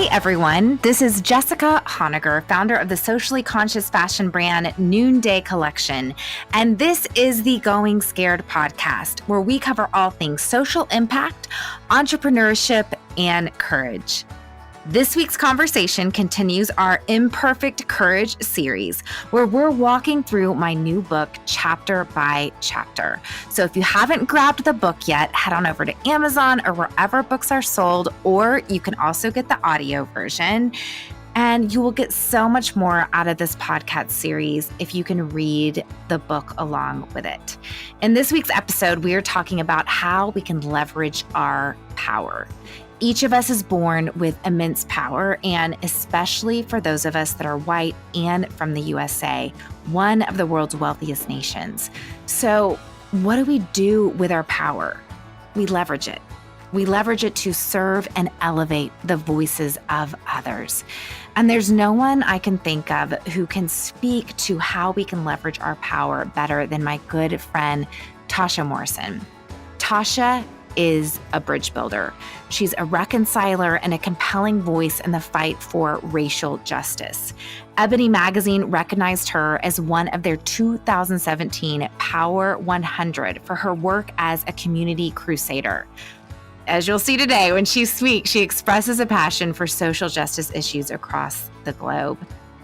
Hey everyone, this is Jessica Honegger, founder of the socially conscious fashion brand Noonday Collection, and this is the Going Scared podcast, where we cover all things social impact, entrepreneurship, and courage. This week's conversation continues our Imperfect Courage series, where we're walking through my new book, chapter by chapter. So if you haven't grabbed the book yet, head on over to Amazon or wherever books are sold, or you can also get the audio version. And you will get so much more out of this podcast series if you can read the book along with it. In this week's episode, we are talking about how we can leverage our power. Each of us is born with immense power, and especially for those of us that are white and from the USA, one of the world's wealthiest nations. So what do we do with our power? We leverage it. We leverage it to serve and elevate the voices of others. And there's no one I can think of who can speak to how we can leverage our power better than my good friend, Latasha Morrison. Tasha is a bridge builder. She's a reconciler and a compelling voice in the fight for racial justice. Ebony Magazine recognized her as one of their 2017 Power 100 for her work as a community crusader. As you'll see today, when she speaks, she expresses a passion for social justice issues across the globe.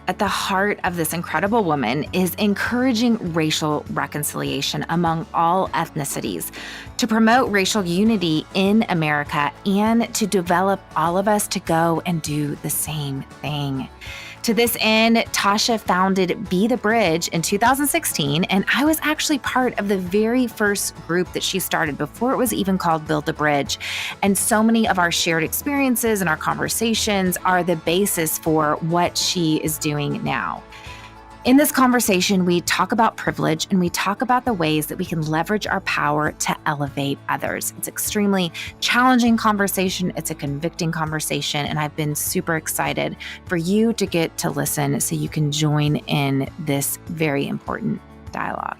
At the heart of this incredible woman is encouraging racial reconciliation among all ethnicities, to promote racial unity in America, and to develop all of us to go and do the same thing. To this end, Tasha founded Be the Bridge in 2016, and I was actually part of the very first group that she started before it was even called Build the Bridge. And so many of our shared experiences and our conversations are the basis for what she is doing now. In this conversation, we talk about privilege and we talk about the ways that we can leverage our power to elevate others. It's an extremely challenging conversation. It's a convicting conversation, and I've been super excited for you to get to listen so you can join in this very important dialogue.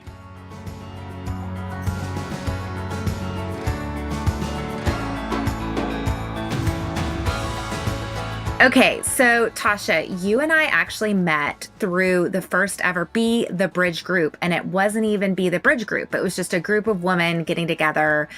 Okay, so Tasha, you and I actually met through the first ever Be the Bridge group, and it wasn't even Be the Bridge group. It was just a group of women getting together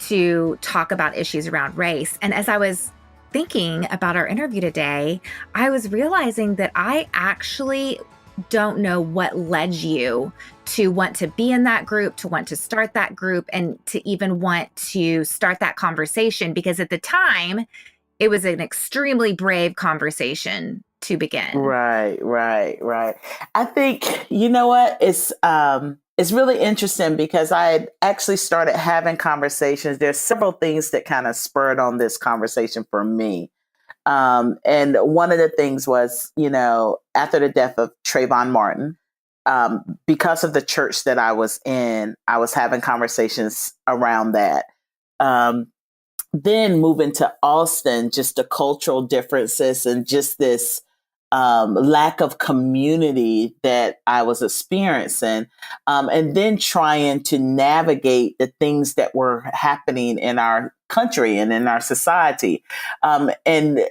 to talk about issues around race. And as I was thinking about our interview today, I was realizing that I actually don't know what led you to want to be in that group, to want to start that group, and to even want to start that conversation, because at the time, it was an extremely brave conversation to begin. Right. I think, you know what, it's really interesting because I had actually started having conversations. There's several things that kind of spurred on this conversation for me. And one of the things was, after the death of Trayvon Martin, because of the church that I was in, I was having conversations around that. Then moving to Austin, just the cultural differences and just this lack of community that I was experiencing, and then trying to navigate the things that were happening in our country and in our society, and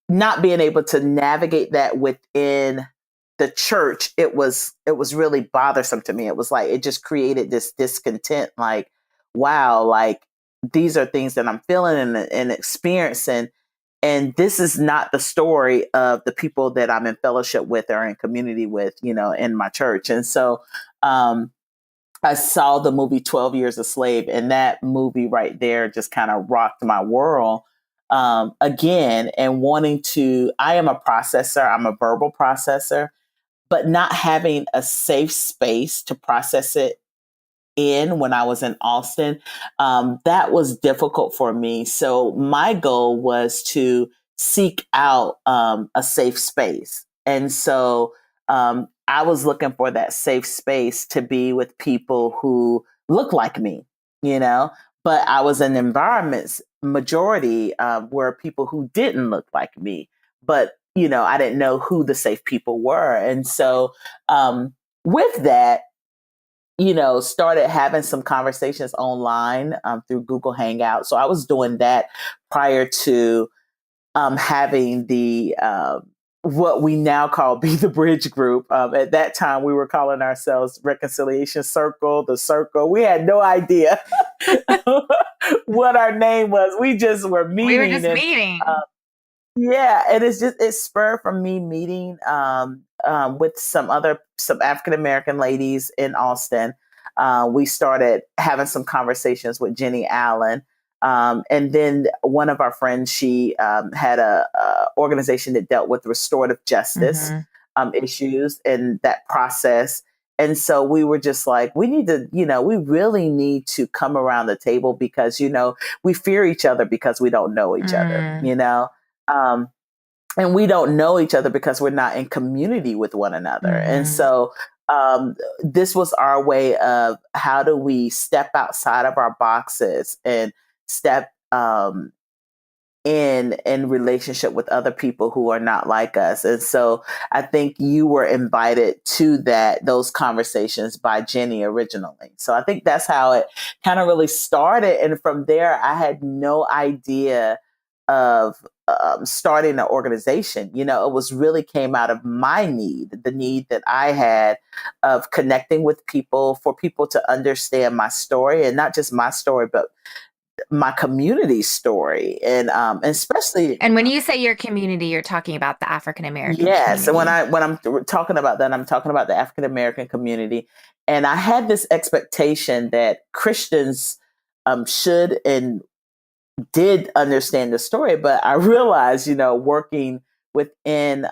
not being able to navigate that within the church. It was really bothersome to me. It was like, it just created this discontent, like, wow, like, these are things that I'm feeling and experiencing. And this is not the story of the people that I'm in fellowship with or in community with, in my church. And so I saw the movie 12 Years a Slave, and that movie right there just kind of rocked my world again. And I am a processor, I'm a verbal processor, but not having a safe space to process it in when I was in Austin, that was difficult for me. So my goal was to seek out a safe space. And so I was looking for that safe space to be with people who look like me, but I was in environments, majority were people who didn't look like me, but, I didn't know who the safe people were. And so with that, started having some conversations online through Google Hangouts. So I was doing that prior to having the what we now call Be the Bridge group. At that time, we were calling ourselves Reconciliation Circle, the Circle. We had no idea what our name was. We just were We were meeting, just and meeting. yeah, and it spurred from me meeting with some African American ladies in Austin. We started having some conversations with Jenny Allen. And then one of our friends, she had a organization that dealt with restorative justice issues in that process. And so we were just like, we need to, we really need to come around the table because, we fear each other because we don't know each other, um, and we don't know each other because we're not in community with one another. And so this was our way of how do we step outside of our boxes and step in relationship with other people who are not like us. And so I think you were invited to those conversations by Jenny originally. So I think that's how it kind of really started. And from there, I had no idea of starting an organization. It was really came out of my need, the need that I had of connecting with people, for people to understand my story, and not just my story, but my community story. And especially, And when you say your community, you're talking about the African American yes, and community. when I'm talking about that, I'm talking about the African American community. And I had this expectation that Christians should and did understand the story, but I realized, working within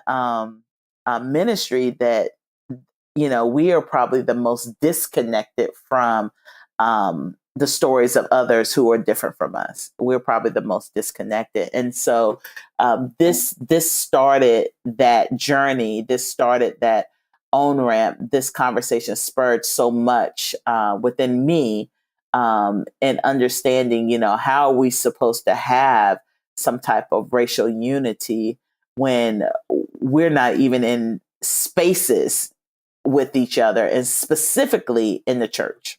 ministry, that we are probably the most disconnected from the stories of others who are different from us. We're probably the most disconnected, and so this started that journey. This started that on ramp. This conversation spurred so much within me, and understanding, how are we supposed to have some type of racial unity when we're not even in spaces with each other, and specifically in the church.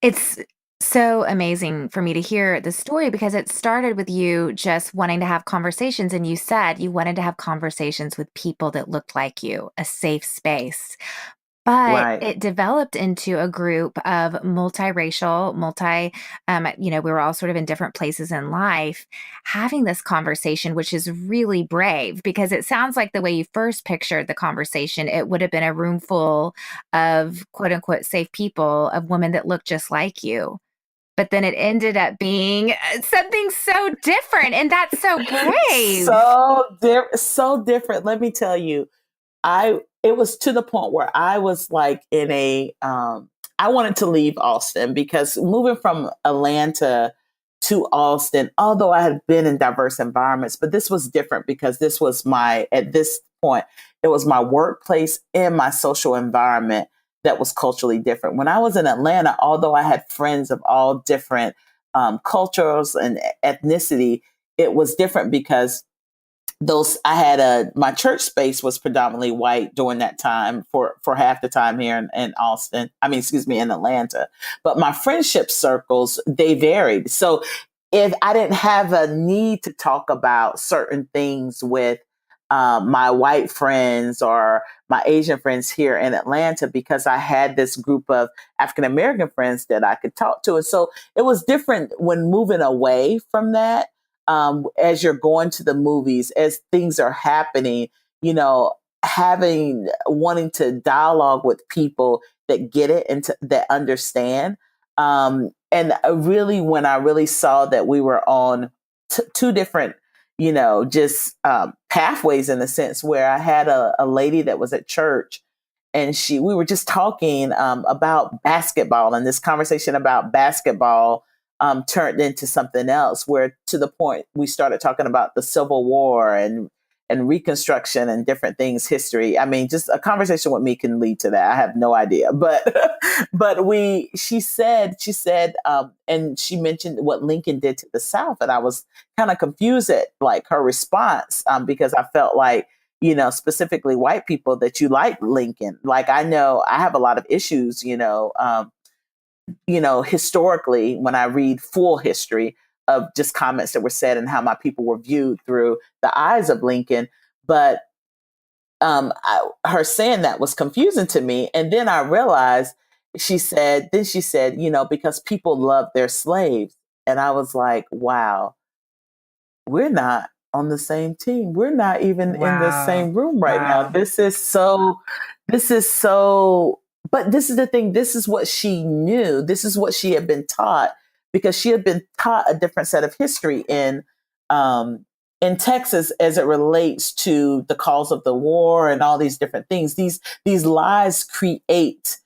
It's so amazing for me to hear the story because it started with you just wanting to have conversations. And you said you wanted to have conversations with people that looked like you, a safe space. But Right. it developed into a group of multiracial, we were all sort of in different places in life, having this conversation, which is really brave because it sounds like the way you first pictured the conversation, it would have been a room full of quote unquote safe people, of women that looked just like you. But then it ended up being something so different. And that's so brave. So different. Let me tell you, it was to the point where I was like I wanted to leave Austin, because moving from Atlanta to Austin, although I had been in diverse environments, but this was different because at this point, it was my workplace and my social environment that was culturally different. When I was in Atlanta, although I had friends of all different cultures and ethnicity, it was different because my church space was predominantly white during that time, for half the time here in Austin. I mean, excuse me, in Atlanta. But my friendship circles, they varied. So if I didn't have a need to talk about certain things with my white friends or my Asian friends here in Atlanta, because I had this group of African American friends that I could talk to. And so it was different when moving away from that. As you're going to the movies, as things are happening, wanting to dialogue with people that get it and that understand. And really, when I really saw that we were on two different, just pathways, in a sense, where I had a lady that was at church, and we were just talking about basketball, and this conversation about basketball turned into something else, where to the point we started talking about the Civil War and Reconstruction and different things, history. I mean, just a conversation with me can lead to that. I have no idea, but she said, and she mentioned what Lincoln did to the South, and I was kind of confused at like her response, because I felt like, specifically white people, that you like Lincoln. Like, I know I have a lot of issues, historically, when I read full history. of just comments that were said and how my people were viewed through the eyes of Lincoln. But her saying that was confusing to me. And then I realized she said, because people love their slaves. And I was like, wow, we're not on the same team. We're not even in the same room right now. This is so, but this is the thing. This is what she knew. This is what she had been taught, because she had been taught a different set of history in Texas as it relates to the cause of the war and all these different things. These lies create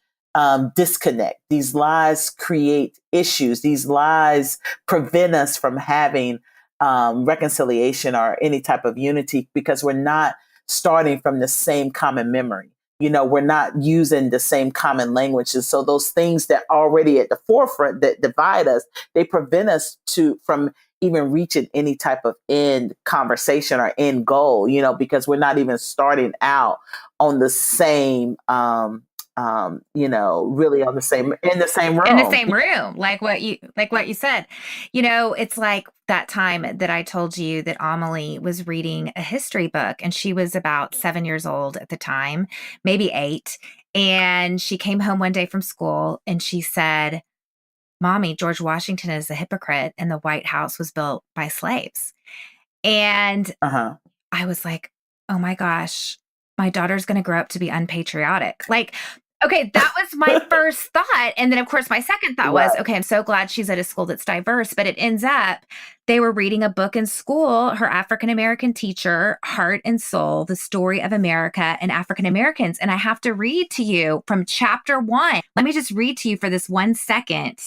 disconnect. These lies create issues. These lies prevent us from having reconciliation or any type of unity, because we're not starting from the same common memory. We're not using the same common language. And so those things that already at the forefront that divide us, they prevent us from even reaching any type of end conversation or end goal, because we're not even starting out on the same, really on the same, in the same room. In the same room, like what you said. It's like that time that I told you that Amelie was reading a history book, and she was about 7 years old at the time, maybe 8. And she came home one day from school and she said, "Mommy, George Washington is a hypocrite and the White House was built by slaves." And I was like, oh my gosh, my daughter's going to grow up to be unpatriotic. Like, okay, that was my first thought. And then, of course, my second thought was, okay, I'm so glad she's at a school that's diverse. But it ends up, they were reading a book in school, her African-American teacher, Heart and Soul, The Story of America and African Americans. And I have to read to you from chapter 1. Let me just read to you for this 1 second.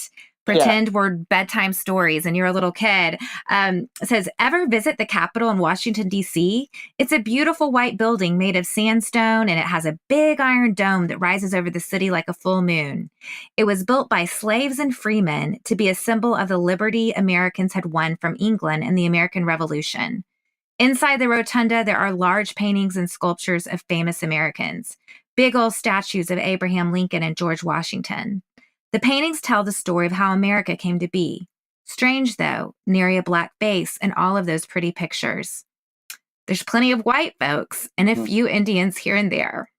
Pretend we're bedtime stories and you're a little kid. It says, ever visit the Capitol in Washington, D.C.? It's a beautiful white building made of sandstone, and it has a big iron dome that rises over the city like a full moon. It was built by slaves and freemen to be a symbol of the liberty Americans had won from England in the American Revolution. Inside the rotunda, there are large paintings and sculptures of famous Americans, big old statues of Abraham Lincoln and George Washington. The paintings tell the story of how America came to be. Strange, though, nary a black face in all of those pretty pictures. There's plenty of white folks and a few Indians here and there,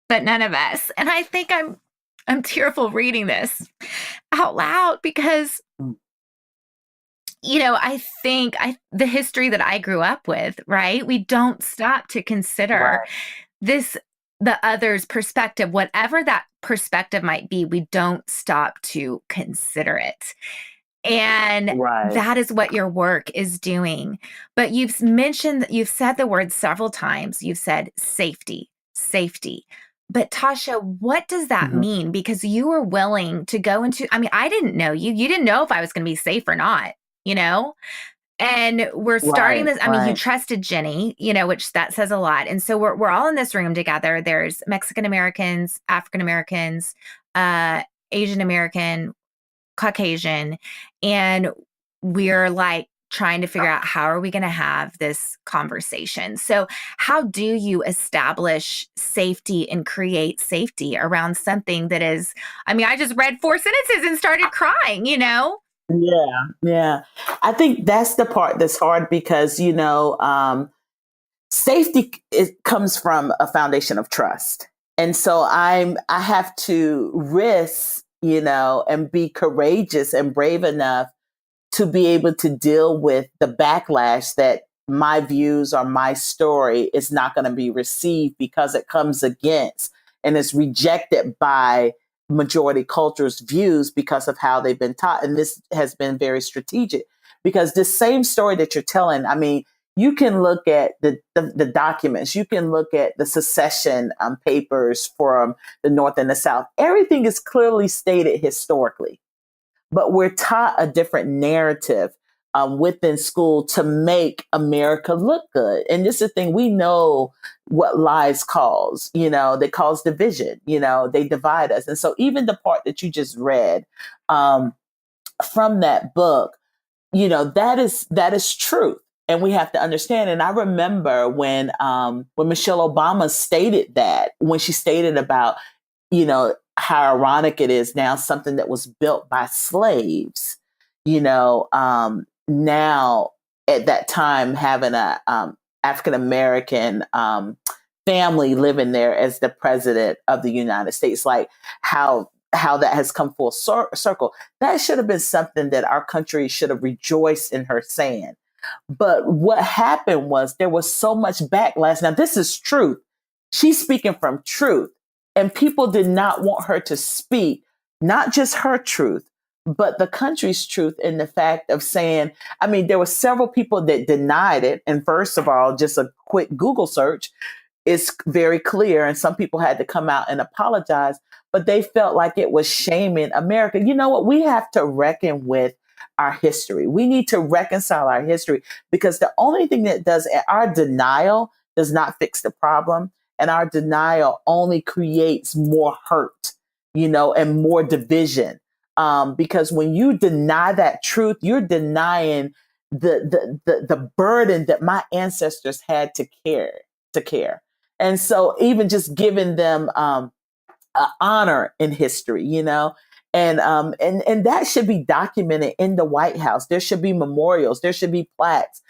but none of us. And I think I'm tearful reading this out loud because, I think the history that I grew up with, right? We don't stop to consider the other's perspective, whatever that perspective might be. We don't stop to consider it. And that is what your work is doing. But you've said the word several times. You've said safety. But Tasha, what does that mean? Because you were willing to go into, I didn't know you. You didn't know if I was going to be safe or not, And we're starting this. You trusted Jenny, which that says a lot. And so we're all in this room together. There's Mexican Americans, African Americans, Asian American, Caucasian, and we're like trying to figure out how are we going to have this conversation. So how do you establish safety and create safety around something that is, I just read 4 sentences and started crying, Yeah. I think that's the part that's hard because, safety comes from a foundation of trust. And so I have to risk, and be courageous and brave enough to be able to deal with the backlash that my views or my story is not going to be received because it comes against and is rejected by majority culture's views because of how they've been taught. And this has been very strategic because this same story that you're telling, you can look at the documents, you can look at the secession papers from the North and the South. Everything is clearly stated historically, but we're taught a different narrative within school to make America look good. And this is the thing, we know what lies cause, they cause division, they divide us. And so even the part that you just read from that book, that is truth. And we have to understand. And I remember when Michelle Obama stated that, when she stated about, how ironic it is now, something that was built by slaves, now at that time having a African American family living there as the president of the United States, like how that has come full circle. That should have been something that our country should have rejoiced in her saying. But what happened was there was so much backlash. Now, this is truth. She's speaking from truth. And people did not want her to speak, not just her truth, but the country's truth in the fact of saying, I mean, there were several people that denied it. And first of all, just a quick Google search is very clear. And some people had to come out and apologize, but they felt like it was shaming America. You know what? We have to reckon with our history. We need to reconcile our history, because the only thing that does, our denial does not fix the problem. And our denial only creates more hurt, and more division. Because when you deny that truth, you're denying the burden that my ancestors had to care. And so even just giving them honor in history, and that should be documented in the White House. There should be memorials. There should be plaques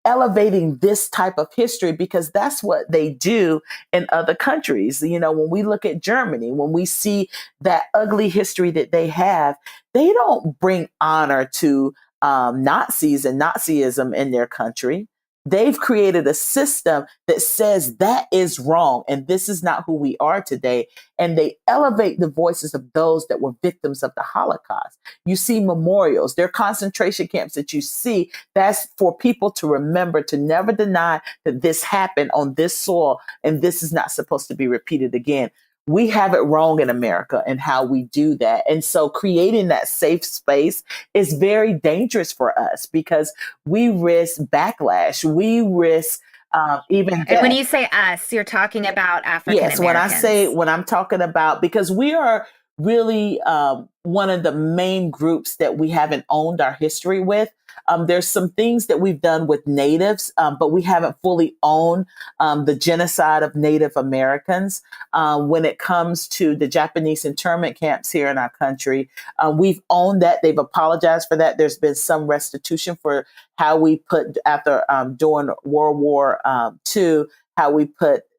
elevating this type of history, because that's what they do in other countries. When we look at Germany, when we see that ugly history that they have, they don't bring honor to Nazis and Nazism in their country. They've created a system that says that is wrong and this is not who we are today. And they elevate the voices of those that were victims of the Holocaust. You see memorials, there are concentration camps that you see. That's for people to remember, to never deny that this happened on this soil and this is not supposed to be repeated again. We have it wrong in America and how we do that. And so creating that safe space is very dangerous for us, because we risk backlash. We risk even death. And when you say us, you're talking about African Americans. Yes, when I'm talking about, because we are really one of the main groups that we haven't owned our history with. There's some things that we've done with natives, but we haven't fully owned the genocide of Native Americans. When it comes to the Japanese internment camps here in our country, we've owned that. They've apologized for that. There's been some restitution for how we put, after during World War II, how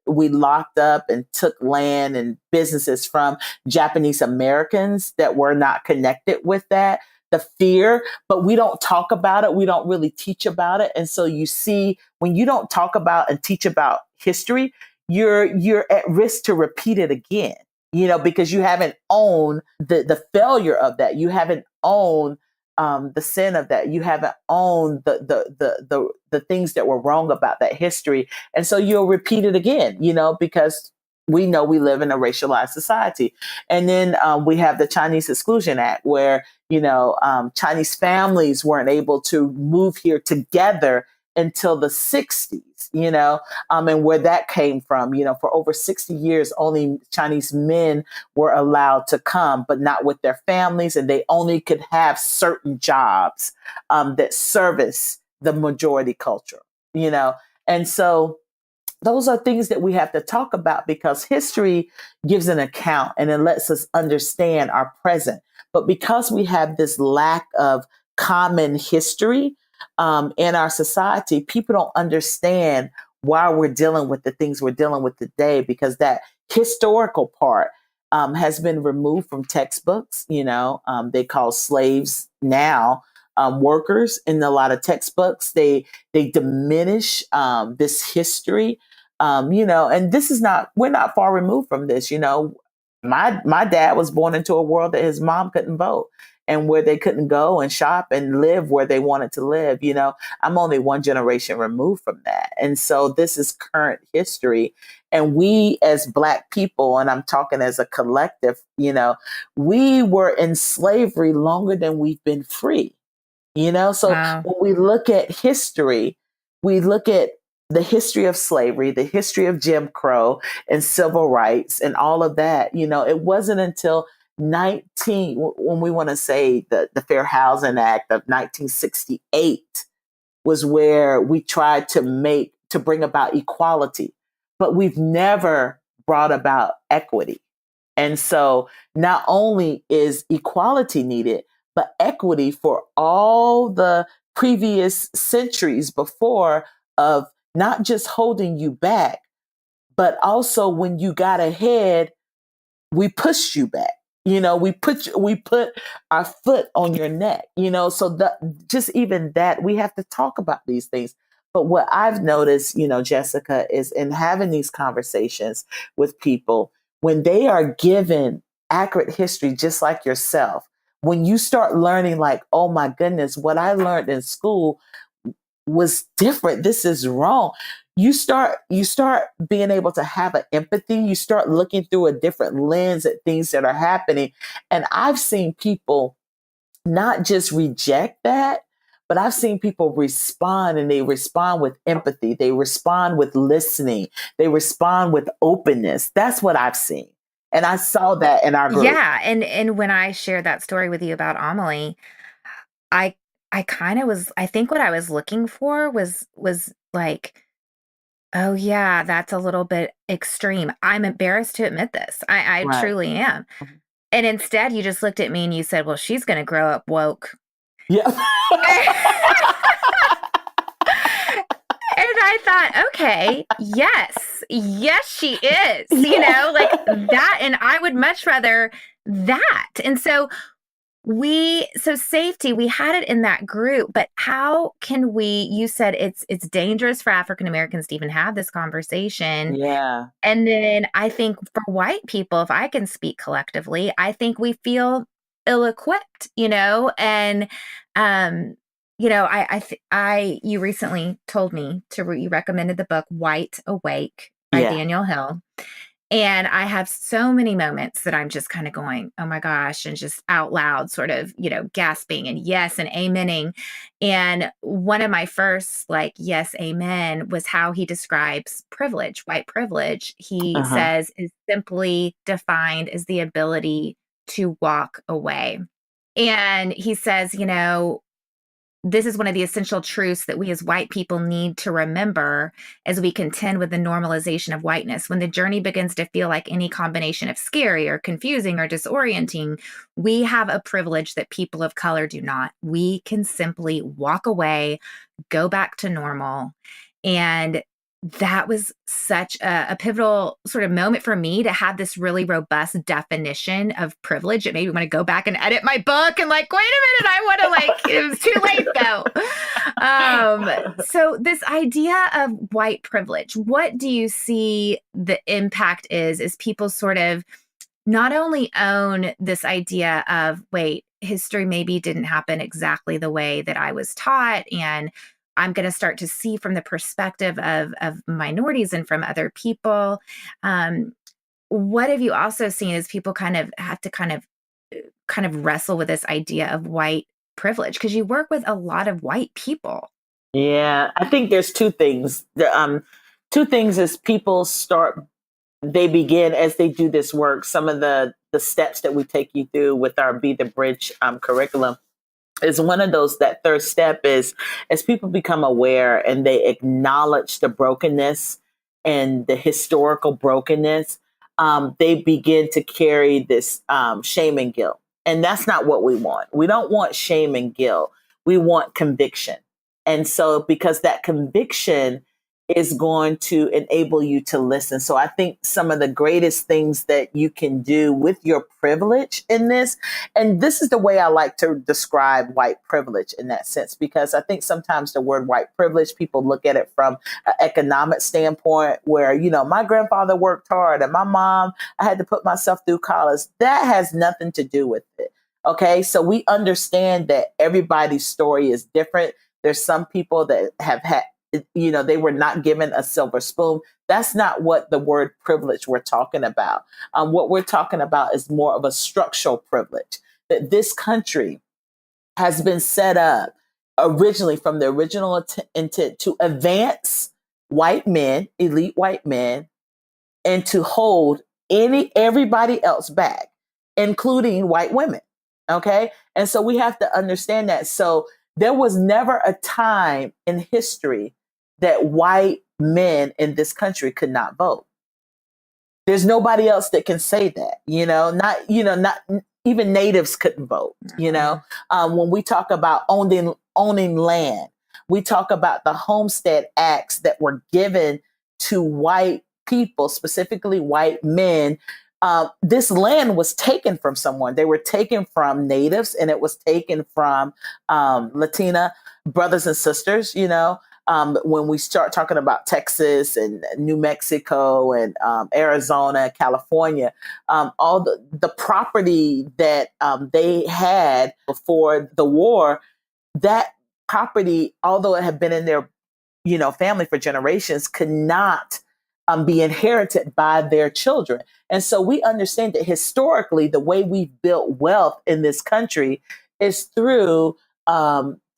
we locked up and took land and businesses from Japanese Americans that were not connected with that. The fear, but we don't talk about it. We don't really teach about it. And so you see, when you don't talk about and teach about history, you're at risk to repeat it again, because you haven't owned the failure of that. You haven't owned the sin of that. You haven't owned the things that were wrong about that history. And so you'll repeat it again, because we know we live in a racialized society. And then we have the Chinese Exclusion Act, where, Chinese families weren't able to move here together until the 60s, and where that came from. For over 60 years, only Chinese men were allowed to come, but not with their families. And they only could have certain jobs that service the majority culture, And so those are things that we have to talk about, because history gives an account and it lets us understand our present. But because we have this lack of common history in our society, people don't understand why we're dealing with the things we're dealing with today, because that historical part has been removed from textbooks. They call slaves now workers in a lot of textbooks. They diminish this history. And this is we're not far removed from this. My dad was born into a world that his mom couldn't vote, and where they couldn't go and shop and live where they wanted to live. I'm only one generation removed from that. And so this is current history. And we as Black people, and I'm talking as a collective, we were in slavery longer than we've been free. So Wow. When we look at history, we look at the history of slavery, the history of Jim Crow and civil rights and all of that. It wasn't until when we want to say the Fair Housing Act of 1968 was where we tried to bring about equality, but we've never brought about equity. And so not only is equality needed, but equity for all the previous centuries before, of not just holding you back, but also when you got ahead, we pushed you back. We put our foot on your neck, so just even that, we have to talk about these things. But what I've noticed, Jessica, is in having these conversations with people, when they are given accurate history, just like yourself, when you start learning, like, oh my goodness, what I learned in school was different. This is wrong. You start being able to have an empathy. You start looking through a different lens at things that are happening. And I've seen people not just reject that, but I've seen people respond, and they respond with empathy. They respond with listening. They respond with openness. That's what I've seen. And I saw that in our group. Yeah, and when I shared that story with you about Amelie, I I kind of was I think what I was looking for was like, oh yeah, that's a little bit extreme. I'm embarrassed to admit this. I Right. truly am. Mhm. And instead you just looked at me and you said, "Well, she's going to grow up woke." Yeah. And I thought, okay, yes, she is, Yeah. like that. And I would much rather that. And so safety, we had it in that group, but how can you said it's dangerous for African Americans to even have this conversation. Yeah. And then I think for white people, if I can speak collectively, I think we feel ill-equipped, and um, you recently told me you recommended the book White Awake by Yeah. Daniel Hill. And I have so many moments that I'm just kind of going, oh my gosh, and just out loud, sort of, gasping and yes and amening. And one of my first, like, yes, amen, was how he describes privilege, white privilege. He Uh-huh. says is simply defined as the ability to walk away. And he says, this is one of the essential truths that we as white people need to remember as we contend with the normalization of whiteness. When the journey begins to feel like any combination of scary or confusing or disorienting, we have a privilege that people of color do not. We can simply walk away, go back to normal. And that was such a pivotal sort of moment for me to have this really robust definition of privilege. It made me want to go back and edit my book and like, wait a minute, I want to it was too late though. So this idea of white privilege, what do you see the impact is people sort of not only own this idea of, wait, history maybe didn't happen exactly the way that I was taught, and I'm going to start to see from the perspective of minorities and from other people. What have you also seen as people kind of have to kind of wrestle with this idea of white privilege? Because you work with a lot of white people. Yeah, I think there's two things. Two things is people they begin as they do this work. Some of the steps that we take you through with our Be the Bridge curriculum is one of those. That third step is as people become aware and they acknowledge the brokenness and the historical brokenness, they begin to carry this shame and guilt. And that's not what we want. We don't want shame and guilt. We want conviction. And so, because that conviction is going to enable you to listen. So I think some of the greatest things that you can do with your privilege in this, and this is the way I like to describe white privilege in that sense, because I think sometimes the word white privilege, people look at it from an economic standpoint where, my grandfather worked hard and my mom, I had to put myself through college. That has nothing to do with it. Okay. So we understand that everybody's story is different. There's some people that have had, they were not given a silver spoon. That's not what the word privilege we're talking about. What we're talking about is more of a structural privilege, that this country has been set up originally from the original intent to advance white men, elite white men, and to hold everybody else back, including white women. Okay. And so we have to understand that. So there was never a time in history that white men in this country could not vote. There's nobody else that can say that, not even natives couldn't vote. When we talk about owning land, we talk about the Homestead Acts that were given to white people, specifically white men. This land was taken from someone. They were taken from natives, and it was taken from Latina brothers and sisters. When we start talking about Texas and New Mexico and Arizona, California, all the property that they had before the war, that property, although it had been in their family for generations, could not be inherited by their children. And so we understand that historically, the way we've built wealth in this country is through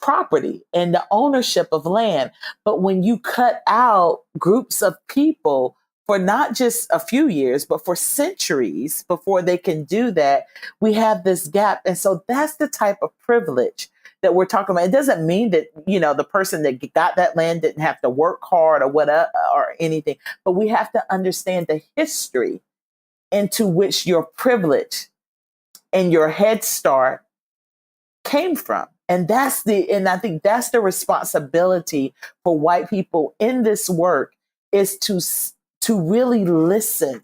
property and the ownership of land. But when you cut out groups of people for not just a few years, but for centuries before they can do that, we have this gap. And so that's the type of privilege that we're talking about. It doesn't mean that, the person that got that land didn't have to work hard or whatever or anything, but we have to understand the history into which your privilege and your head start came from. And I think that's the responsibility for white people in this work, is to really listen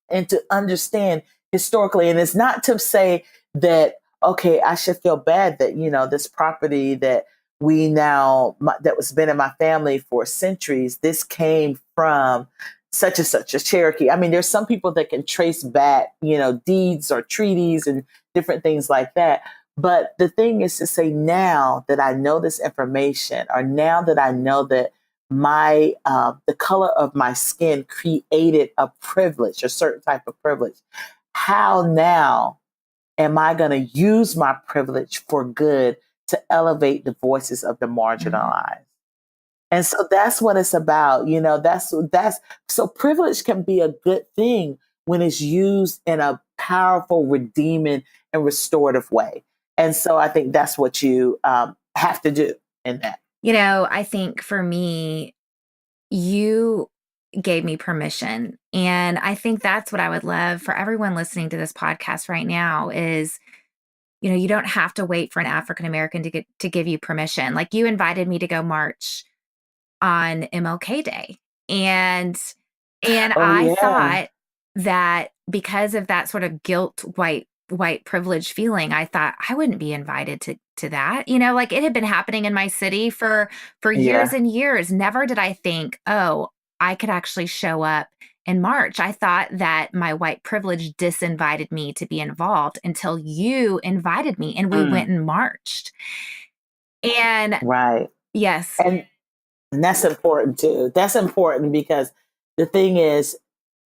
and to understand historically. And it's not to say that, okay, I should feel bad that, this property that that was been in my family for centuries, this came from such and such a Cherokee. I mean, there's some people that can trace back, deeds or treaties and different things like that. But the thing is to say, now that I know this information, or now that I know that the color of my skin created a privilege, a certain type of privilege, how now am I going to use my privilege for good to elevate the voices of the marginalized? And so that's what it's about. So privilege can be a good thing when it's used in a powerful, redeeming, and restorative way. And so I think that's what you have to do in that. I think for me, you gave me permission. And I think that's what I would love for everyone listening to this podcast right now is, you don't have to wait for an African American to give you permission. Like, you invited me to go march on MLK Day. And I thought that because of that sort of guilt, white privilege feeling, I thought I wouldn't be invited to that. Like, it had been happening in my city for years and years. Never did I think, oh, I could actually show up in March. I thought that my white privilege disinvited me to be involved until you invited me and we went and marched. And right. Yes. And that's important too. That's important because the thing is,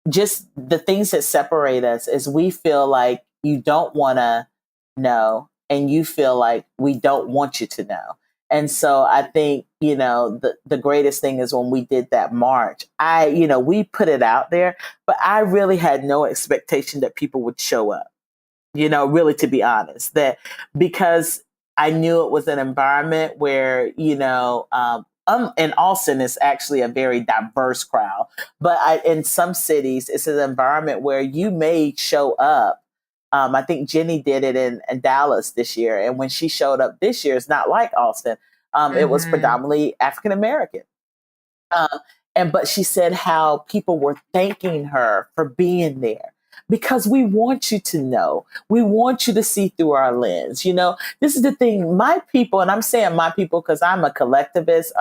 just the things that separate us is we feel like you don't want to know, and you feel like we don't want you to know. And so I think, the greatest thing is when we did that march, we put it out there, but I really had no expectation that people would show up, really, to be honest, because I knew it was an environment where, in Austin, it's actually a very diverse crowd. But in some cities, it's an environment where you may show up. I think Jenny did it in Dallas this year. And when she showed up this year, it's not like Austin. It was predominantly African American. But she said how people were thanking her for being there. Because we want you to know, we want you to see through our lens. This is the thing. My people, and I'm saying my people because I'm a collectivist,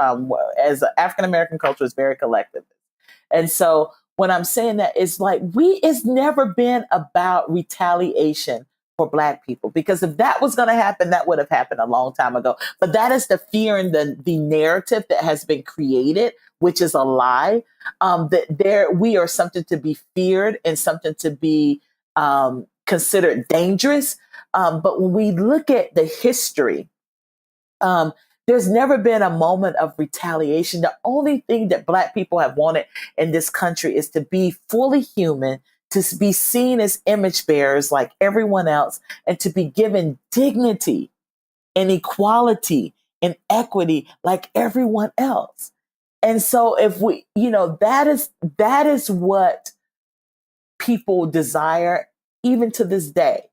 as African American culture is very collectivist. And so when I'm saying that, it's like it's never been about retaliation for Black people, because if that was going to happen, that would have happened a long time ago. But that is the fear and the narrative that has been created, which is a lie. That we are something to be feared and something to be considered dangerous. But when we look at the history, there's never been a moment of retaliation. The only thing that Black people have wanted in this country is to be fully human, to be seen as image bearers like everyone else, and to be given dignity and equality and equity like everyone else. And so if we, that is what people desire even to this day.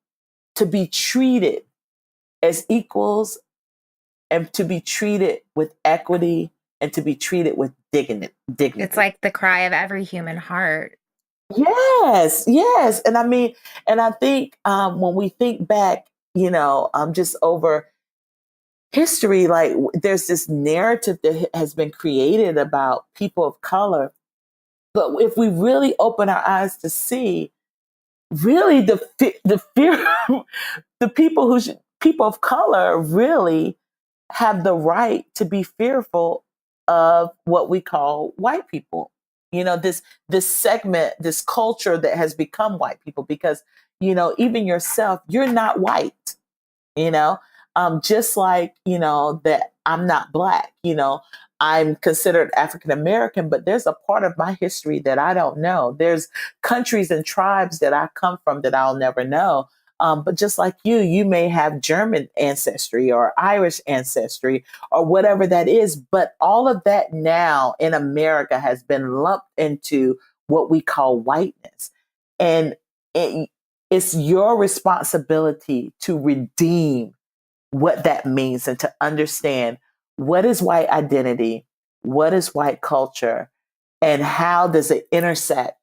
to be treated as equals and to be treated with equity and to be treated with dignity. It's like the cry of every human heart. Yes, yes. And I mean, and I think when we think back, just over history, like there's this narrative that has been created about people of color. But if we really open our eyes to see, really the fear, the people of color really have the right to be fearful of what we call white people. This segment, this culture that has become white people, because even yourself, you're not white. you know just like that I'm not black. I'm considered African American, but there's a part of my history that I don't know. There's countries and tribes that I come from that I'll never know. But just like you may have German ancestry or Irish ancestry or whatever that is. But all of that now in America has been lumped into what we call whiteness. And it's your responsibility to redeem what that means and to understand what is white identity, what is white culture, and how does it intersect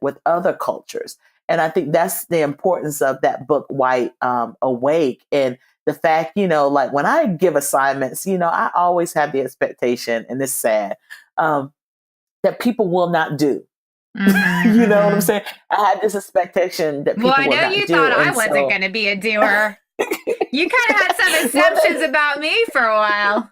with other cultures. And I think that's the importance of that book, White Awake. And the fact, like when I give assignments, I always have the expectation, and it's sad, that people will not do. You know what I'm saying? I had this expectation that people I will know not you do. thought I wasn't going to be a doer. You kind of had some assumptions about me for a while.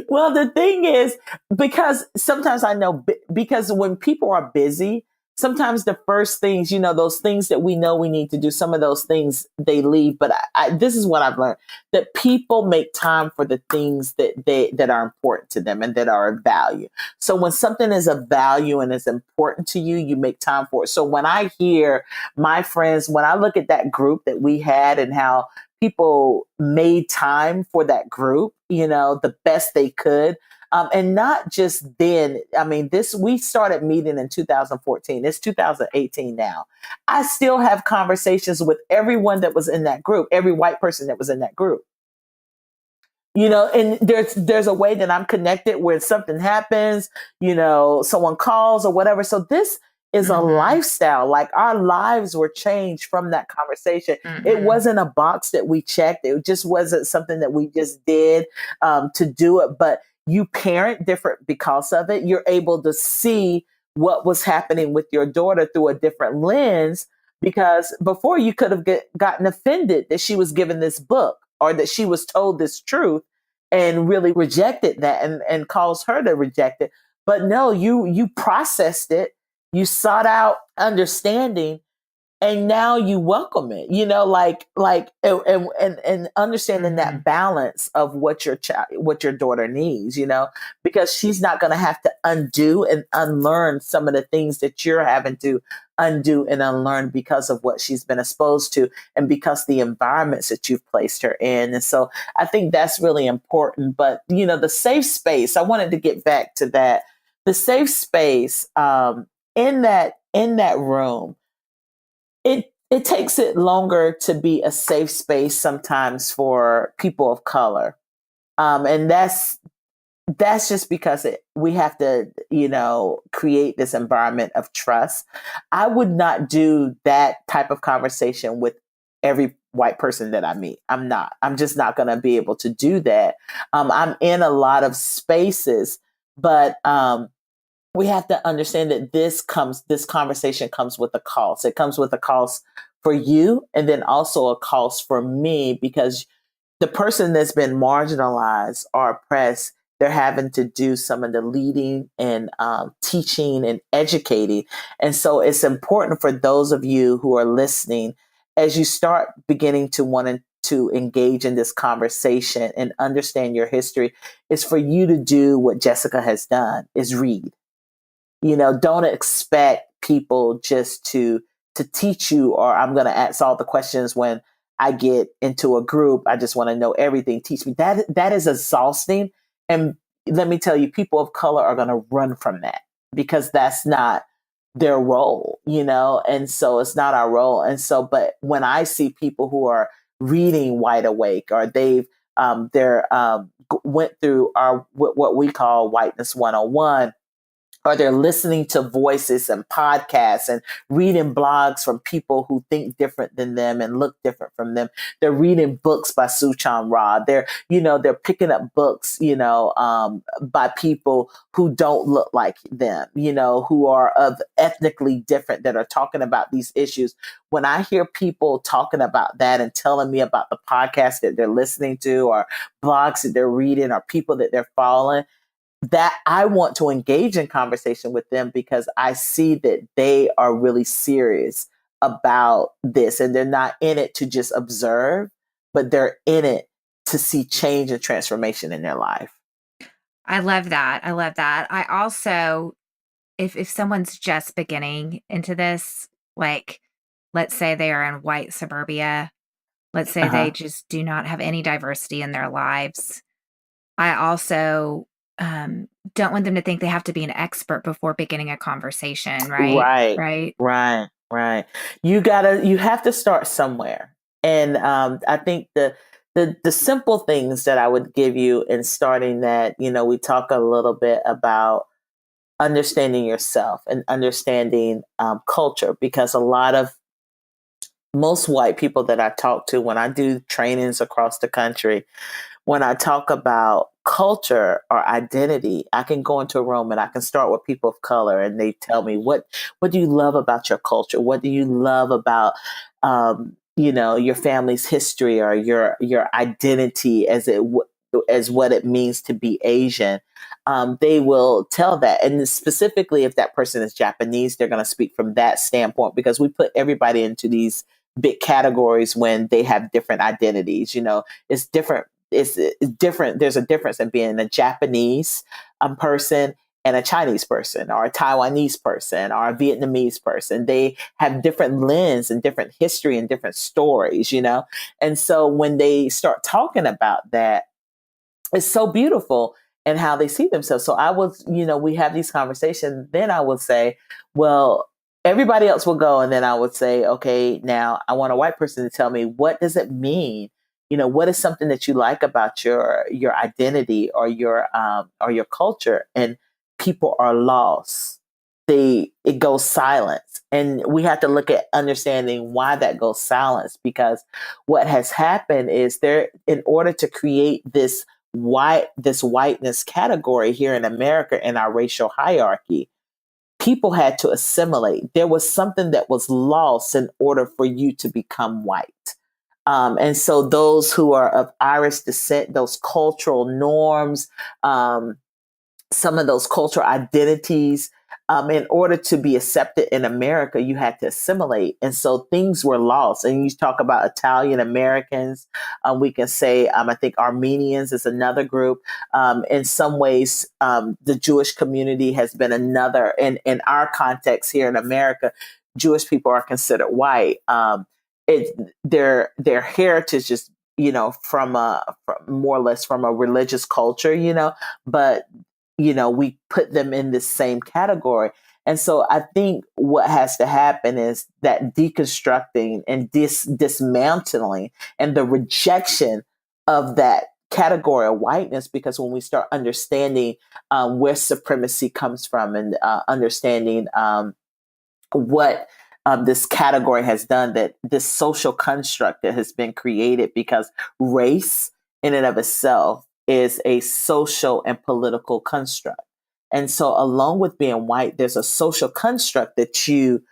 Well, the thing is, because sometimes I know, because when people are busy, sometimes the first things, those things that we know we need to do, some of those things they leave. But this is what I've learned, that people make time for the things that are important to them and that are of value. So when something is of value and is important to you, you make time for it. So when I hear my friends, when I look at that group that we had and how people made time for that group, the best they could. And not just then. I mean, we started meeting in 2014. It's 2018 now. I still have conversations with everyone that was in that group, every white person that was in that group. And there's a way that I'm connected where something happens, someone calls or whatever. So this is a lifestyle. Like our lives were changed from that conversation. It wasn't a box that we checked. It just wasn't something that we just did to do it. But you parent different because of it. You're able to see what was happening with your daughter through a different lens, because before you could have gotten offended that she was given this book or that she was told this truth and really rejected that and caused her to reject it. But no, you processed it. You sought out understanding, and now you welcome it, and understanding that balance of what your daughter needs, because she's not going to have to undo and unlearn some of the things that you're having to undo and unlearn because of what she's been exposed to and because the environments that you've placed her in. And so I think that's really important. But, the safe space, I wanted to get back to that. The safe space in that room, it takes it longer to be a safe space sometimes for people of color. And that's just because we have to, create this environment of trust. I would not do that type of conversation with every white person that I meet. I'm just not going to be able to do that. I'm in a lot of spaces, but we have to understand that this conversation comes with a cost. It comes with a cost for you, and then also a cost for me, because the person that's been marginalized or oppressed, they're having to do some of the leading and teaching and educating. And so it's important for those of you who are listening, as you start beginning to want to engage in this conversation and understand your history, is for you to do what Jessica has done, is read. Don't expect people just to teach you, or I'm going to ask all the questions when I get into a group. I just want to know everything. Teach me. That is exhausting. And let me tell you, people of color are going to run from that because that's not their role. and so it's not our role. And so, but when I see people who are reading Wide Awake, or went through our what we call Whiteness 101, or they're listening to voices and podcasts and reading blogs from people who think different than them and look different from them. They're reading books by Suchan Ra. They're picking up books, by people who don't look like them, who are of ethnically different, that are talking about these issues. When I hear people talking about that and telling me about the podcasts that they're listening to, or blogs that they're reading, or people that they're following, that I want to engage in conversation with them, because I see that they are really serious about this, and they're not in it to just observe, but they're in it to see change and transformation in their life. I love that. I love that. I also, if someone's just beginning into this, like, let's say they are in white suburbia, let's say they Uh-huh. just do not have any diversity in their lives. I also don't want them to think they have to be an expert before beginning a conversation, right? Right, Right. right. You have to start somewhere. And I think the simple things that I would give you in starting that, we talk a little bit about understanding yourself and understanding culture, because most white people that I talk to, when I do trainings across the country, when I talk about culture or identity, I can go into a room and I can start with people of color, and they tell me, what do you love about your culture? What do you love about your family's history, or your identity as what it means to be Asian? They will tell that, and specifically if that person is Japanese, they're going to speak from that standpoint, because we put everybody into these big categories when they have different identities. It's different. It's different. There's a difference in being a Japanese person and a Chinese person, or a Taiwanese person, or a Vietnamese person. They have different lens and different history and different stories, And so when they start talking about that, it's so beautiful, and how they see themselves. So we have these conversations. Then I would say, well, everybody else will go. And then I would say, okay, now I want a white person to tell me, what does it mean? What is something that you like about your identity, or your culture? And people are lost. It goes silent. And we have to look at understanding why that goes silent, because what has happened is, in order to create this whiteness category here in America, in our racial hierarchy, people had to assimilate. There was something that was lost in order for you to become white. And so those who are of Irish descent, those cultural norms, some of those cultural identities, in order to be accepted in America, you had to assimilate. And so things were lost. And you talk about Italian Americans. We can say, I think Armenians is another group. In some ways, the Jewish community has been another. In our context here in America, Jewish people are considered white. Their heritage is, from more or less from a religious culture, but we put them in the same category. And so I think what has to happen is that deconstructing and dismantling and the rejection of that category of whiteness, because when we start understanding where supremacy comes from, and understanding what this category has done, that this social construct that has been created, because race in and of itself is a social and political construct. And so along with being white, there's a social construct that you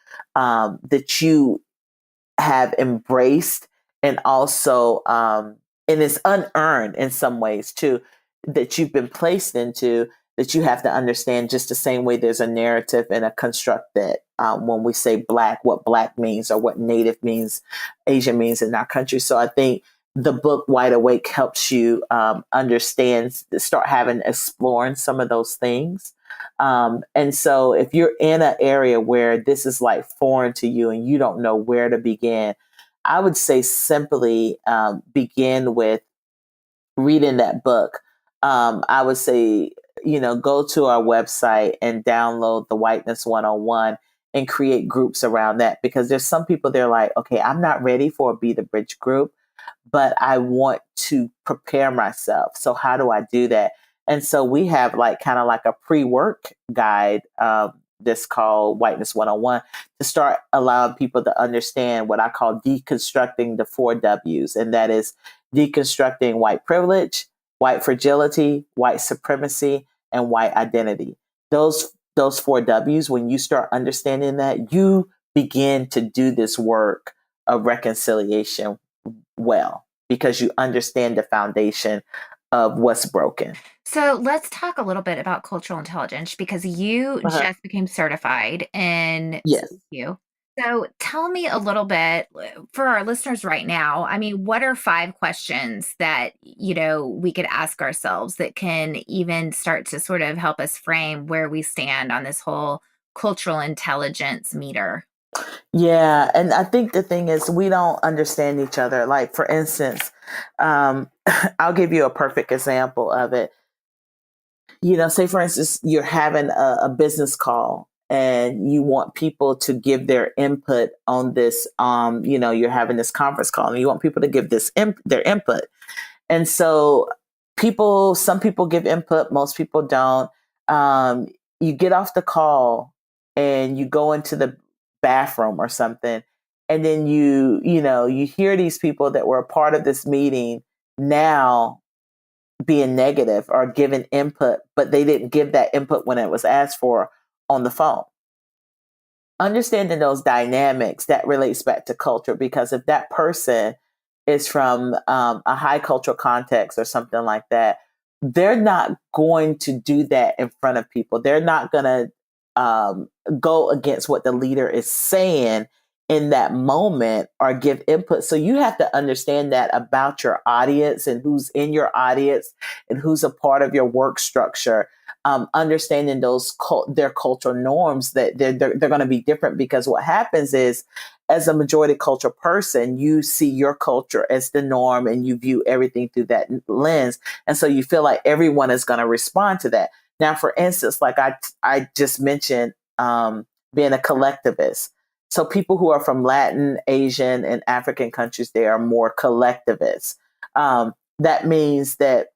have embraced, and also and it's unearned in some ways too, that you've been placed into, that you have to understand. Just the same way there's a narrative and a construct that when we say black, what black means, or what native means, Asian means in our country. So I think the book Wide Awake helps you understand, start exploring some of those things. And so if you're in an area where this is like foreign to you and you don't know where to begin, I would say simply begin with reading that book. I would say, go to our website and download the Whiteness 101. and create groups around that, because there's some people, they're like, okay, I'm not ready for a Be the Bridge group, but I want to prepare myself. So how do I do that? And so we have like kind of like a pre-work guide that's called Whiteness 101 to start allowing people to understand what I call deconstructing the 4 Ws. And that is deconstructing white privilege, white fragility, white supremacy, and white identity. Those 4 Ws, when you start understanding that, you begin to do this work of reconciliation well, because you understand the foundation of what's broken. So let's talk a little bit about cultural intelligence, because you Uh-huh. just became certified in Yes. CQ. So tell me a little bit for our listeners right now. I mean, what are 5 questions that, we could ask ourselves that can even start to sort of help us frame where we stand on this whole cultural intelligence meter? Yeah. And I think the thing is, we don't understand each other. Like, for instance, I'll give you a perfect example of it. Say, for instance, you're having a business call and you want people to give their input on this. You're having this conference call and you want people to give their input. And so some people give input, most people don't. Um, you get off the call and you go into the bathroom or something. And then you hear these people that were a part of this meeting now being negative or giving input, but they didn't give that input when it was asked for on the phone. Understanding those dynamics, that relates back to culture, because if that person is from a high cultural context or something like that, they're not going to do that in front of people. They're not going to go against what the leader is saying in that moment or give input. So you have to understand that about your audience and who's in your audience and who's a part of your work structure. Understanding their cultural norms, that they're going to be different, because what happens is, as a majority culture person, you see your culture as the norm and you view everything through that lens. And so you feel like everyone is going to respond to that. Now, for instance, like I just mentioned, being a collectivist. So people who are from Latin, Asian, and African countries, they are more collectivists. That means that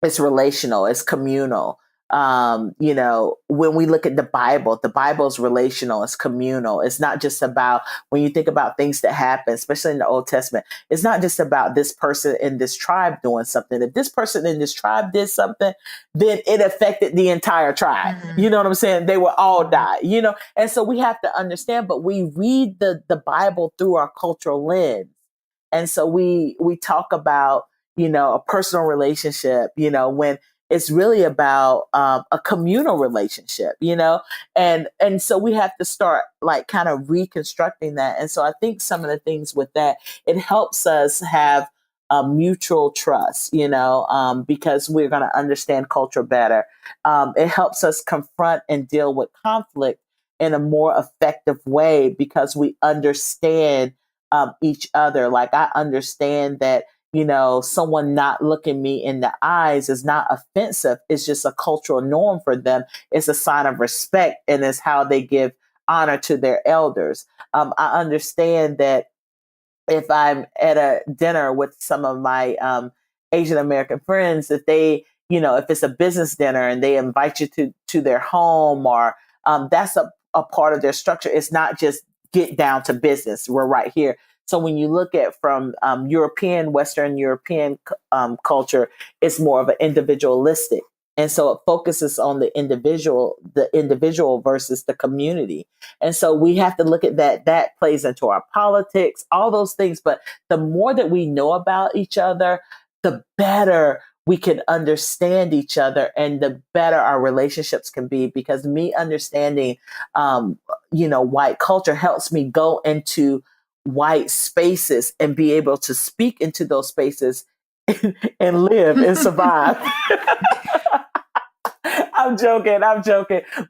it's relational, it's communal. When we look at the Bible is relational, it's communal. It's not just about, when you think about things that happen, especially in the Old Testament, it's not just about this person in this tribe doing something. If this person in this tribe did something, then it affected the entire tribe. Mm-hmm. You know what I'm saying? They will all die, And so we have to understand, but we read the Bible through our cultural lens. And so we talk about, a personal relationship, when it's really about a communal relationship, and so we have to start like kind of reconstructing that. And so I think some of the things with that, it helps us have a mutual trust, because we're going to understand culture better. It helps us confront and deal with conflict in a more effective way, because we understand each other. Like, I understand that someone not looking me in the eyes is not offensive. It's just a cultural norm for them. It's a sign of respect, and it's how they give honor to their elders. I understand that if I'm at a dinner with some of my Asian American friends, if they, if it's a business dinner and they invite you to their home, or that's a part of their structure. It's not just get down to business. We're right here. So when you look at from Western European culture, it's more of an individualistic. And so it focuses on the individual versus the community. And so we have to look at that. That plays into our politics, all those things. But the more that we know about each other, the better we can understand each other, and the better our relationships can be. Because me understanding, white culture helps me go into white spaces and be able to speak into those spaces and live and survive. I'm joking.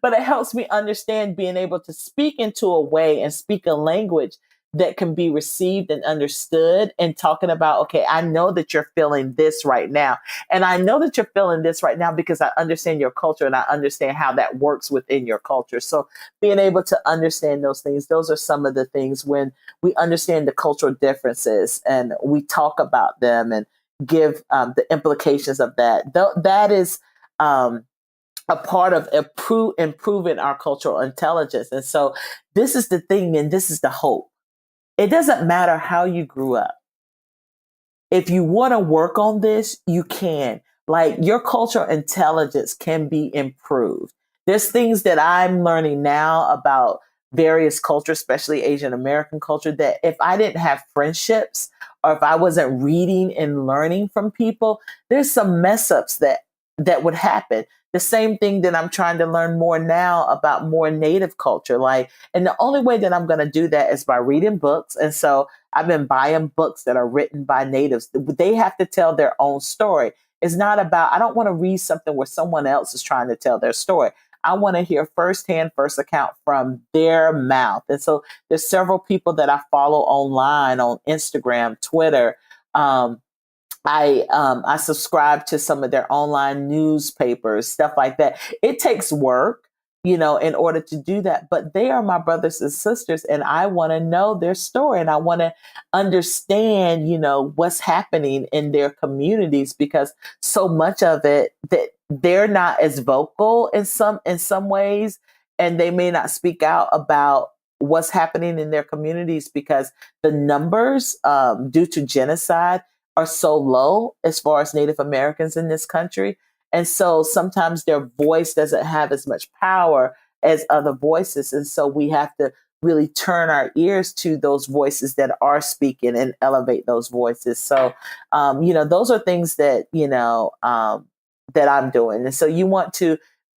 But it helps me understand being able to speak into a way and speak a language that can be received and understood, and talking about, okay, I know that you're feeling this right now. And I know that you're feeling this right now because I understand your culture and I understand how that works within your culture. So being able to understand those things, those are some of the things when we understand the cultural differences and we talk about them and give the implications of that. That is a part of improving our cultural intelligence. And so this is the thing, and this is the hope. It doesn't matter how you grew up. If you want to work on this, you can. Like, your cultural intelligence can be improved. There's things that I'm learning now about various cultures, especially Asian American culture, that if I didn't have friendships or if I wasn't reading and learning from people, there's some mess ups that would happen. The same thing that I'm trying to learn more now about more native culture. Like, and the only way that I'm going to do that is by reading books. And so I've been buying books that are written by natives. They have to tell their own story. It's not about, I don't want to read something where someone else is trying to tell their story. I want to hear firsthand, first account from their mouth. And so there's several people that I follow online on Instagram, Twitter. I subscribe to some of their online newspapers, stuff like that. It takes work, in order to do that. But they are my brothers and sisters, and I want to know their story, and I want to understand, what's happening in their communities, because so much of it that they're not as vocal in some ways, and they may not speak out about what's happening in their communities because the numbers due to genocide are so low as far as Native Americans in this country. And so sometimes their voice doesn't have as much power as other voices. And so we have to really turn our ears to those voices that are speaking and elevate those voices. So, those are things that, that I'm doing. And so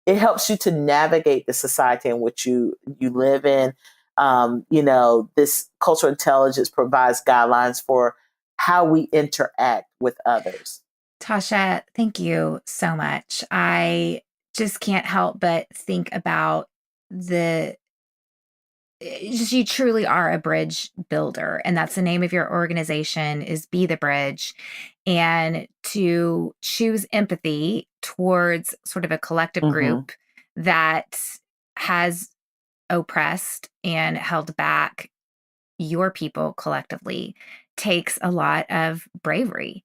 it helps you to navigate the society in which you live in. This cultural intelligence provides guidelines for how we interact with others. Tasha, thank you so much. I just can't help but think about you truly are a bridge builder, and that's the name of your organization, is Be the Bridge. And to choose empathy towards sort of a collective group that has oppressed and held back your people collectively takes a lot of bravery.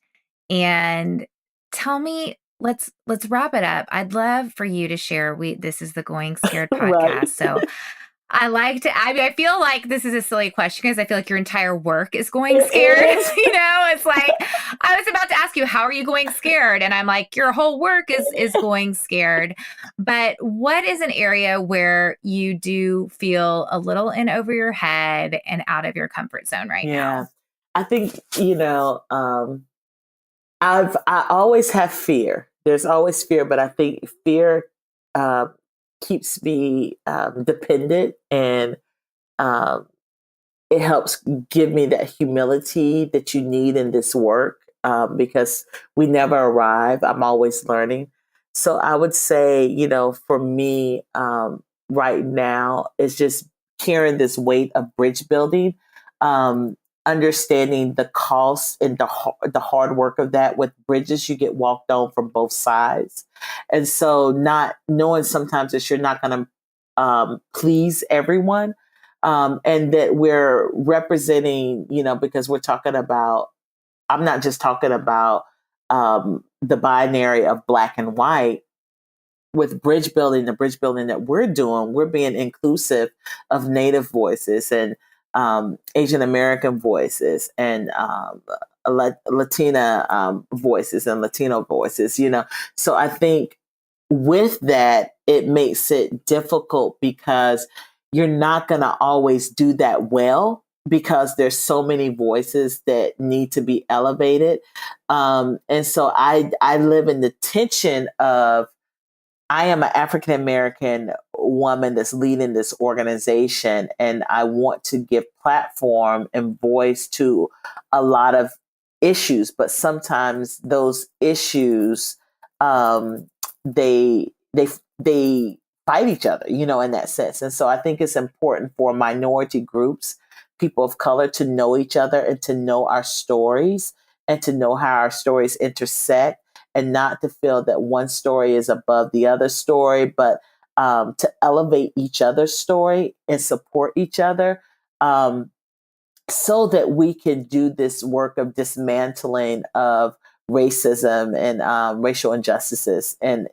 And tell me, let's wrap it up. I'd love for you to share. This is the Going Scared podcast. Right. So I feel like this is a silly question because I feel like your entire work is going scared. It's like, I was about to ask you, how are you going scared? And I'm like, your whole work is going scared. But what is an area where you do feel a little in over your head and out of your comfort zone right now? I think, I always have fear. There's always fear, but I think fear keeps me dependent, and it helps give me that humility that you need in this work, because we never arrive. I'm always learning. So I would say, for me right now, it's just carrying this weight of bridge building, understanding the cost and the hard work of that. With bridges, you get walked on from both sides. And so not knowing sometimes that you're not going to please everyone, and that we're representing, because we're talking about, I'm not just talking about the binary of black and white. With bridge building, the bridge building that we're doing, we're being inclusive of Native voices and Asian American voices and Latina voices and Latino voices, So I think with that, it makes it difficult because you're not going to always do that well, because there's so many voices that need to be elevated. And so I live in the tension of, I am an African American woman that's leading this organization, and I want to give platform and voice to a lot of issues. But sometimes those issues, they fight each other, in that sense. And so I think it's important for minority groups people of color to know each other and to know our stories and to know how our stories intersect, and not to feel that one story is above the other story, but to elevate each other's story and support each other. So that we can do this work of dismantling of racism and racial injustices, and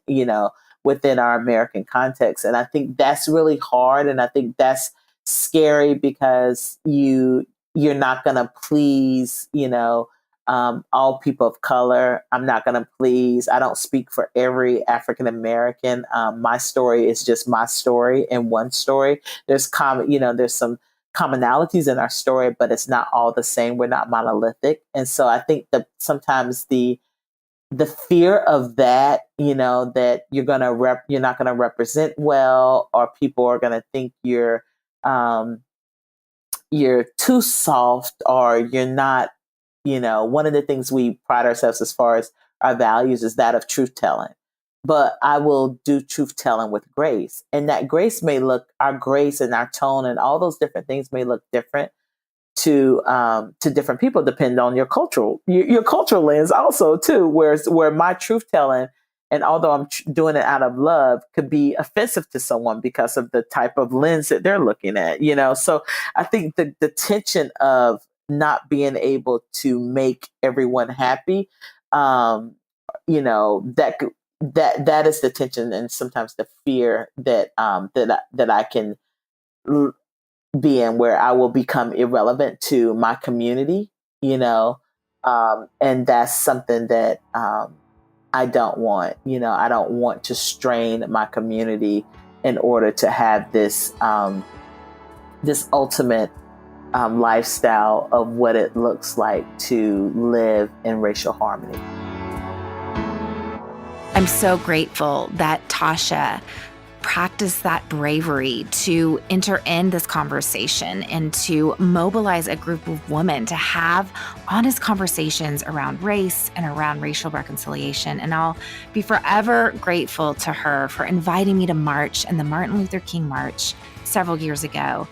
within our American context. And I think that's really hard, and I think that's scary, because you're not going to please all people of color. I'm not going to please. I don't speak for every African American. My story is just my story and one story. There's there's some commonalities in our story, but it's not all the same. We're not monolithic. And so I think that sometimes the fear of that, that you're not going to represent well, or people are going to think you're too soft, or you're not, one of the things we pride ourselves as far as our values is that of truth telling. But I will do truth telling with grace. And that grace our grace and our tone and all those different things may look different to different people, depending on your cultural lens also too, where my truth telling, and although I'm doing it out of love, could be offensive to someone because of the type of lens that they're looking at, So I think the tension of not being able to make everyone happy, that is the tension, and sometimes the fear that I can be in, where I will become irrelevant to my community, and that's something that I don't want. I don't want to strain my community in order to have this this ultimate lifestyle of what it looks like to live in racial harmony. I'm so grateful that Tasha practiced that bravery to enter in this conversation and to mobilize a group of women to have honest conversations around race and around racial reconciliation. And I'll be forever grateful to her for inviting me to march in the Martin Luther King March several years ago.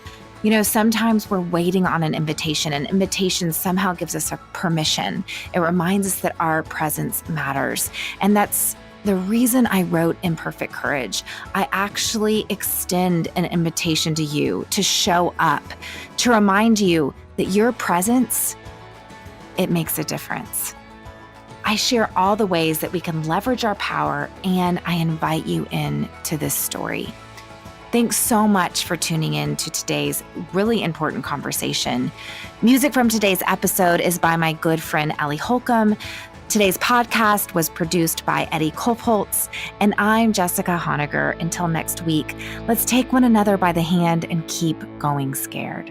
Sometimes we're waiting on an invitation, and invitation somehow gives us a permission. It reminds us that our presence matters. And that's the reason I wrote Imperfect Courage. I actually extend an invitation to you to show up, to remind you that your presence, it makes a difference. I share all the ways that we can leverage our power, and I invite you in to this story. Thanks so much for tuning in to today's really important conversation. Music from today's episode is by my good friend Ellie Holcomb. Today's podcast was produced by Eddie Kolpholtz, and I'm Jessica Honegger. Until next week, let's take one another by the hand and keep going scared.